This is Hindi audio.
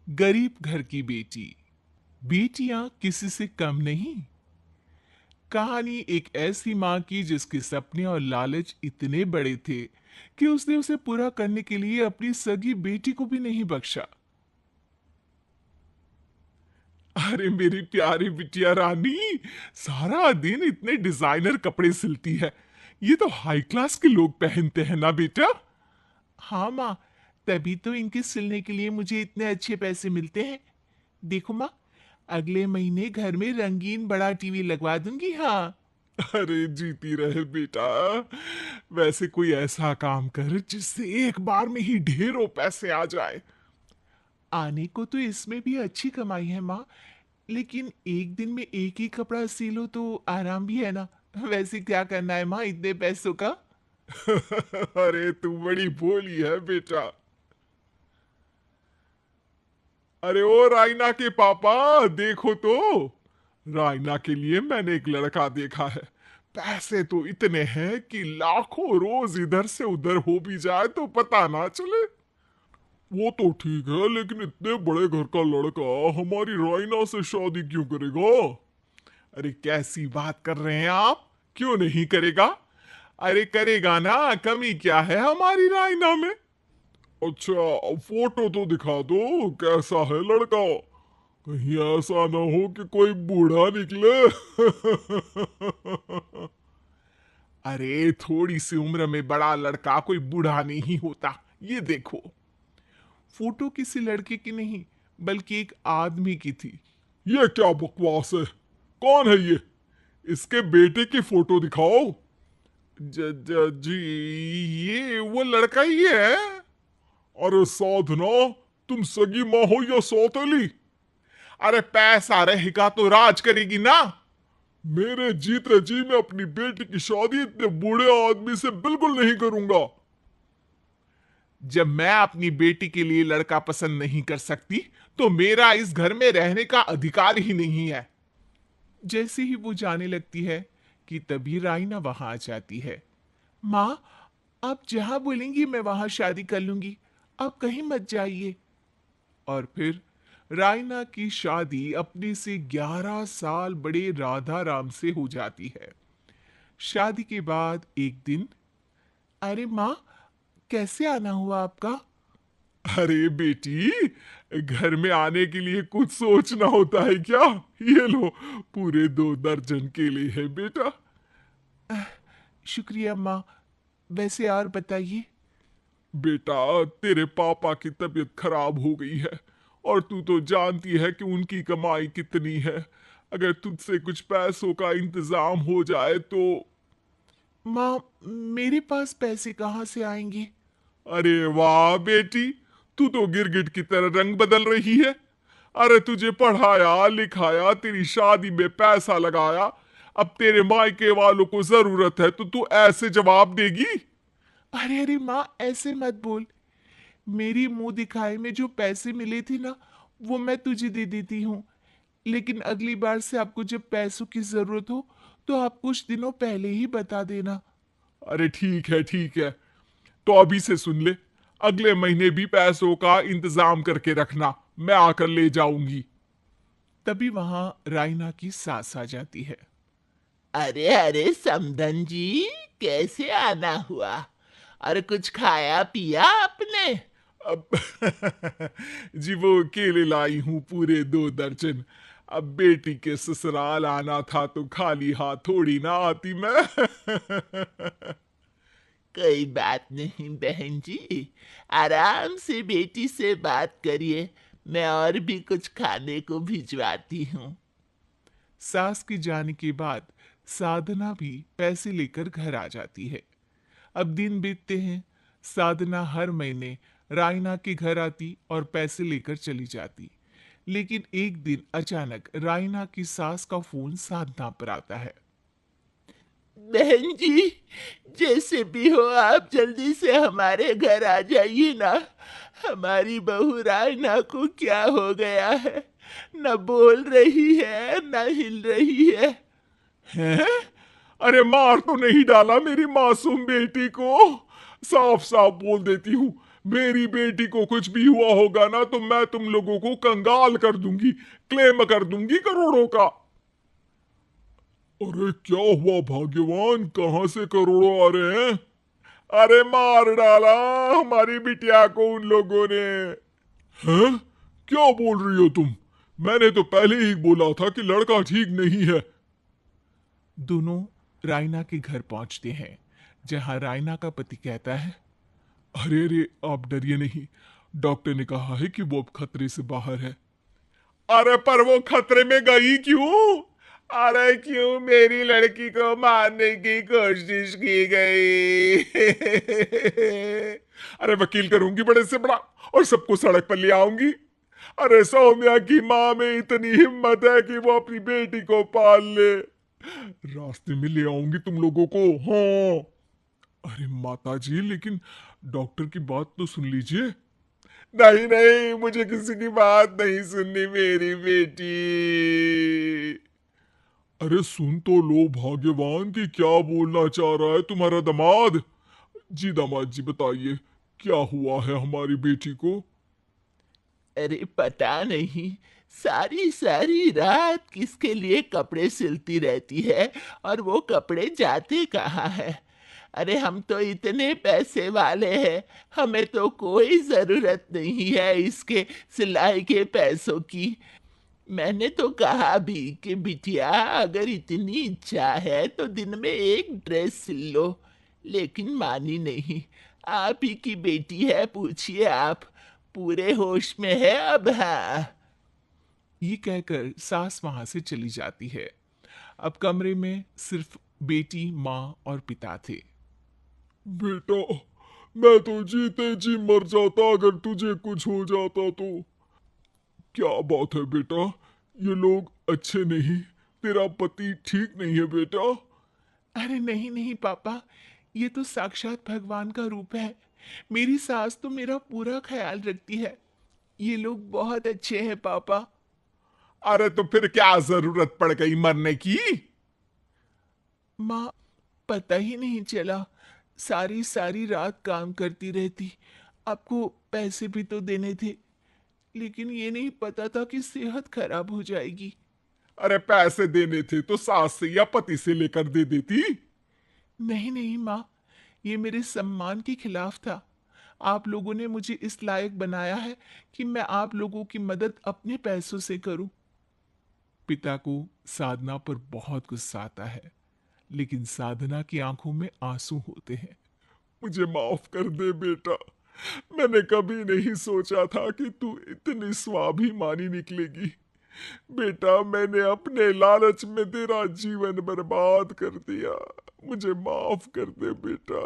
गरीब घर की बेटी, बेटियां किसी से कम नहीं। कहानी एक ऐसी माँ की जिसके सपने और लालच इतने बड़े थे कि उसने उसे पूरा करने के लिए अपनी सगी बेटी को भी नहीं बख्शा। अरे मेरी प्यारी बिटिया रानी, सारा दिन इतने डिजाइनर कपड़े सिलती है। ये तो हाई क्लास के लोग पहनते हैं ना बेटा। हाँ माँ, तभी तो इनके सिलने के लिए मुझे इतने अच्छे पैसे मिलते हैं। देखो माँ, अगले महीने घर में रंगीन बड़ा टीवी लगवा दूंगी। हाँ। अरे जीती रहे बेटा। वैसे कोई ऐसा काम कर जिससे एक बार में ही ढेरों पैसे आ जाए। आने को तो इसमें भी अच्छी कमाई है माँ, लेकिन एक दिन में एक ही कपड़ा सिलो तो आराम भी है ना। वैसे क्या करना है माँ इतने पैसों का? अरे तू बड़ी भोली है बेटा। अरे ओ रायना के पापा, देखो तो। रायना के लिए मैंने एक लड़का देखा है। पैसे तो इतने हैं कि लाखों रोज इधर से उधर हो भी जाए तो पता ना चले। वो तो ठीक है, लेकिन इतने बड़े घर का लड़का हमारी रायना से शादी क्यों करेगा? अरे कैसी बात कर रहे हैं आप? क्यों नहीं करेगा? अरे करेगा ना, कमी क्या है हमारी रायना में? अच्छा, फोटो तो दिखा दो, कैसा है लड़का? कहीं ऐसा ना हो कि कोई बूढ़ा निकले। अरे थोड़ी सी उम्र में बड़ा लड़का कोई बूढ़ा नहीं होता। ये देखो, फोटो किसी लड़के की नहीं बल्कि एक आदमी की थी। ये क्या बकवास है? कौन है ये? इसके बेटे की फोटो दिखाओ। जी, ये वो लड़का ही है। अरे साधना, तुम सगी माँ हो या सौतेली? अरे पैसा रहेगा तो राज करेगी ना। मेरे जीते जी मैं अपनी बेटी की शादी इतने बूढ़े आदमी से बिल्कुल नहीं करूंगा। जब मैं अपनी बेटी के लिए लड़का पसंद नहीं कर सकती तो मेरा इस घर में रहने का अधिकार ही नहीं है। जैसे ही वो जाने लगती है कि तभी राइना वहां आ जाती है। माँ, आप जहां बोलेंगी मैं वहां शादी कर लूंगी, आप कहीं मत जाइए। और फिर रायना की शादी अपने से 11 साल बड़े राधा राम से हो जाती है। शादी के बाद एक दिन, अरे माँ, कैसे आना हुआ आपका? अरे बेटी, घर में आने के लिए कुछ सोचना होता है क्या? ये लो, पूरे 2 दर्जन केले है बेटा। शुक्रिया माँ। वैसे और बताइए। बेटा, तेरे पापा की तबीयत खराब हो गई है और तू तो जानती है कि उनकी कमाई कितनी है। अगर तुझसे कुछ पैसों का इंतजाम हो जाए तो। माँ, मेरे पास पैसे कहाँ से आएंगे? अरे वाह बेटी, तू तो गिरगिट की तरह रंग बदल रही है। अरे तुझे पढ़ाया लिखाया, तेरी शादी में पैसा लगाया, अब तेरे मायके वालों को जरूरत है तो तू ऐसे जवाब देगी? अरे अरे माँ, ऐसे मत बोल। मेरी मुंह दिखाए में जो पैसे मिले थे ना, वो मैं तुझे दे देती हूँ। लेकिन अगली बार से आपको जब पैसों की जरूरत हो तो आप कुछ दिनों पहले ही बता देना। अरे ठीक है ठीक है, तो अभी से सुन ले, अगले महीने भी पैसों का इंतजाम करके रखना, मैं आकर ले जाऊंगी। तभी वहां रायना की सास आ जाती है। अरे अरे समधन जी, कैसे आना हुआ? और कुछ खाया पिया आपने? अब जी वो केले लाई हूं पूरे 2 दर्जन। अब बेटी के ससुराल आना था तो खाली हाथ थोड़ी ना आती मैं। कोई बात नहीं बहन जी, आराम से बेटी से बात करिए। मैं और भी कुछ खाने को भिजवाती हूँ। सास के जाने के बाद साधना भी पैसे लेकर घर आ जाती है। अब दिन बीतते हैं। साधना हर महीने रायना के घर आती और पैसे लेकर चली जाती। लेकिन एक दिन अचानक रायना की सास का फोन साधना पर आता है। बहन जी, जैसे भी हो आप जल्दी से हमारे घर आ जाइए ना। हमारी बहू रायना को क्या हो गया है? न बोल रही है न हिल रही है। हैं? अरे मार तो नहीं डाला मेरी मासूम बेटी को? साफ साफ बोल देती हूँ, मेरी बेटी को कुछ भी हुआ होगा ना तो मैं तुम लोगों को कंगाल कर दूंगी, क्लेम कर दूंगी करोड़ों का। अरे क्या हुआ भाग्यवान, कहां से करोड़ों आ रहे हैं? अरे मार डाला हमारी बिटिया को उन लोगों ने। हैं? क्या बोल रही हो तुम? मैंने तो पहले ही बोला था कि लड़का ठीक नहीं है। दोनों रायना के घर पहुंचते हैं, जहां रायना का पति कहता है, अरे अरे आप डरिए नहीं, डॉक्टर ने कहा है कि वो अब खतरे से बाहर है। अरे पर वो खतरे में गई क्यों? अरे क्यों मेरी लड़की को मारने की कोशिश की गई? अरे वकील करूंगी बड़े से बड़ा और सबको सड़क पर ले आऊंगी। अरे सौम्या की माँ में इतनी हिम्मत है कि वो अपनी बेटी को पाल ले। रास्ते में ले आऊंगी तुम लोगों को। हाँ। अरे माता जी, लेकिन डॉक्टर की बात तो सुन लीजिए। नहीं नहीं, मुझे किसी की बात नहीं सुननी मेरी बेटी। अरे सुन तो लो भाग्यवान की क्या बोलना चाह रहा है तुम्हारा दामाद। जी दामाद जी बताइए, क्या हुआ है हमारी बेटी को? अरे पता नहीं, सारी सारी रात किसके लिए कपड़े सिलती रहती है और वो कपड़े जाते कहाँ है। अरे हम तो इतने पैसे वाले हैं, हमें तो कोई ज़रूरत नहीं है इसके सिलाई के पैसों की। मैंने तो कहा भी कि बिटिया अगर इतनी इच्छा है तो दिन में एक ड्रेस सिल लो, लेकिन मानी नहीं। आप ही की बेटी है, पूछिए आप, पूरे होश में है अब। हाँ। ये कहकर सास वहां से चली जाती है। अब कमरे में सिर्फ बेटी, माँ और पिता थे। बेटा, मैं तो जीते जी मर जाता अगर तुझे कुछ हो जाता तो। क्या बात है बेटा, ये लोग अच्छे नहीं, तेरा पति ठीक नहीं है बेटा? अरे नहीं नहीं पापा, ये तो साक्षात भगवान का रूप है। मेरी सास तो मेरा पूरा ख्याल रखती है। ये लोग बहुत अच्छे हैं पापा। अरे तो फिर क्या जरूरत पड़ गई मरने की? माँ, पता ही नहीं चला, सारी सारी रात काम करती रहती। आपको पैसे भी तो देने थे, लेकिन ये नहीं पता था कि सेहत खराब हो जाएगी। अरे पैसे देने थे तो सास से या पति से लेकर दे देती। नहीं नहीं माँ, ये मेरे सम्मान के खिलाफ था। आप लोगों ने मुझे इस लायक बनाया है कि मैं आप लोगों की मदद अपने पैसों से करूं। पिता को साधना पर बहुत गुस्सा आता है, लेकिन साधना की आंखों में आंसू होते हैं। मुझे माफ कर दे बेटा, मैंने कभी नहीं सोचा था कि तू इतनी स्वाभिमानी निकलेगी। बेटा, मैंने अपने लालच में तेरा जीवन बर्बाद कर दिया, मुझे माफ कर दे बेटा।